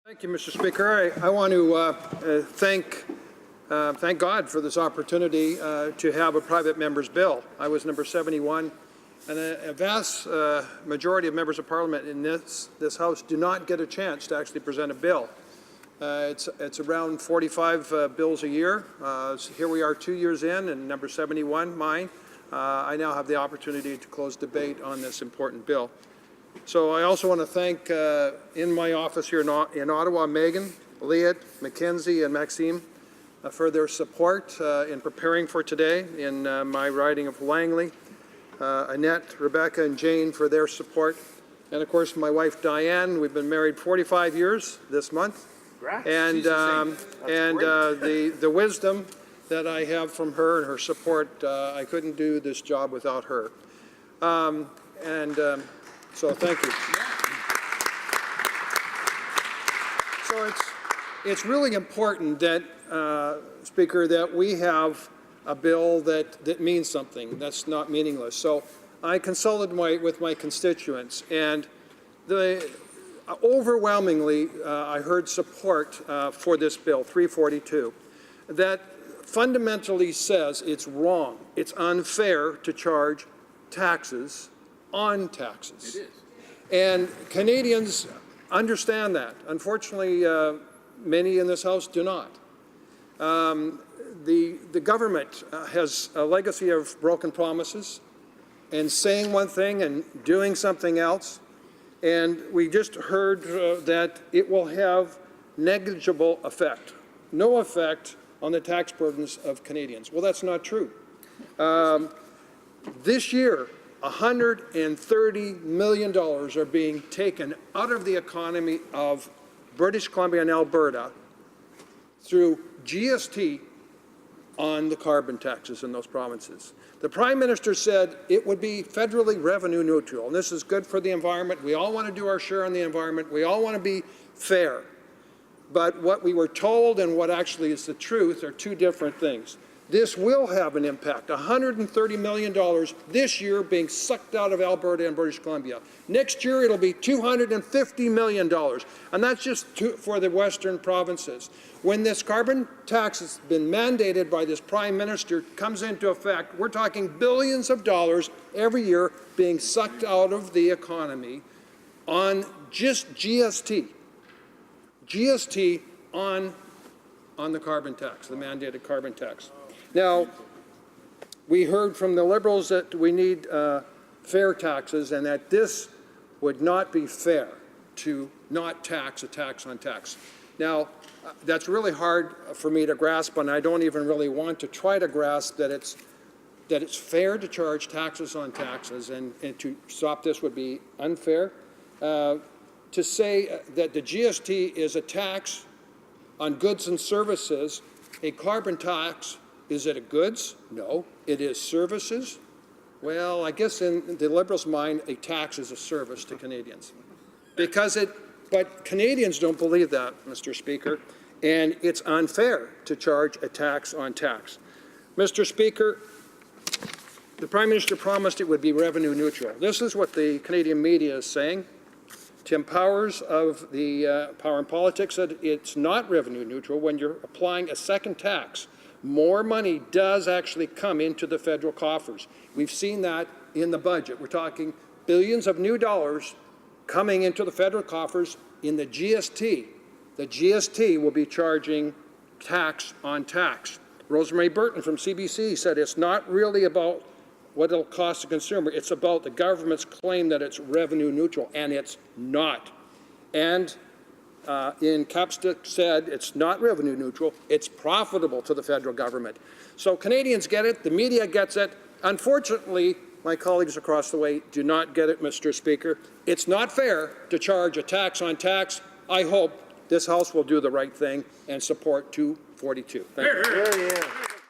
Thank you, Mr. Speaker. I want to thank God for this opportunity to have a private member's bill. I was number 71, and a vast majority of members of Parliament in this House do not get a chance to actually present a bill. It's around 45 bills a year. Here we are 2 years in, and number 71, mine. I now have the opportunity to close debate on this important bill. So I also want to thank, in my office here in Ottawa, Megan, Liat, Mackenzie, and Maxime for their support in preparing for today in my riding of Langley, Annette, Rebecca, and Jane for their support, and of course my wife Diane. We've been married 45 years this month, and the wisdom that I have from her and her support, I couldn't do this job without her. So thank you. So it's really important that, Speaker, that we have a bill that means something, that's not meaningless. So I consulted with my constituents, and overwhelmingly I heard support for this bill, 342, that fundamentally says it's wrong, it's unfair to charge taxes on taxes. It is. And Canadians understand that. Unfortunately, many in this House do not. The government has a legacy of broken promises and saying one thing and doing something else. And we just heard that it will have negligible effect, no effect on the tax burdens of Canadians. Well, that's not true. This year, $130 million are being taken out of the economy of British Columbia and Alberta through GST on the carbon taxes in those provinces. The Prime Minister said it would be federally revenue neutral, and this is good for the environment. We all want to do our share on the environment. We all want to be fair. But what we were told and what actually is the truth are two different things. This will have an impact, $130 million this year being sucked out of Alberta and British Columbia. Next year it'll be $250 million, and that's just for the western provinces. When this carbon tax has been mandated by this Prime Minister comes into effect, we're talking billions of dollars every year being sucked out of the economy on just GST. GST on the carbon tax, the mandated carbon tax. Now, we heard from the Liberals that we need fair taxes and that this would not be fair to not tax a tax on tax. Now, that's really hard for me to grasp, and I don't even really want to try to grasp that it's fair to charge taxes on taxes, and to stop this would be unfair. To say that the GST is a tax on goods and services, a carbon tax, is it a goods? No. It is services? Well, I guess in the Liberals' mind, a tax is a service to Canadians. But Canadians don't believe that, Mr. Speaker, and it's unfair to charge a tax on tax. Mr. Speaker, the Prime Minister promised it would be revenue neutral. This is what the Canadian media is saying. Tim Powers of the Power and Politics said it's not revenue neutral when you're applying a second tax. More money does actually come into the federal coffers. We've seen that in the budget. We're talking billions of new dollars coming into the federal coffers in the GST. The GST will be charging tax on tax. Rosemary Burton from CBC said it's not really about what it'll cost the consumer. It's about the government's claim that it's revenue neutral, and it's not. And in Capstick said it's not revenue neutral, it's profitable to the federal government. So Canadians get it, the media gets it. Unfortunately, my colleagues across the way do not get it, Mr. Speaker. It's not fair to charge a tax on tax. I hope this House will do the right thing and support 242. Thank you.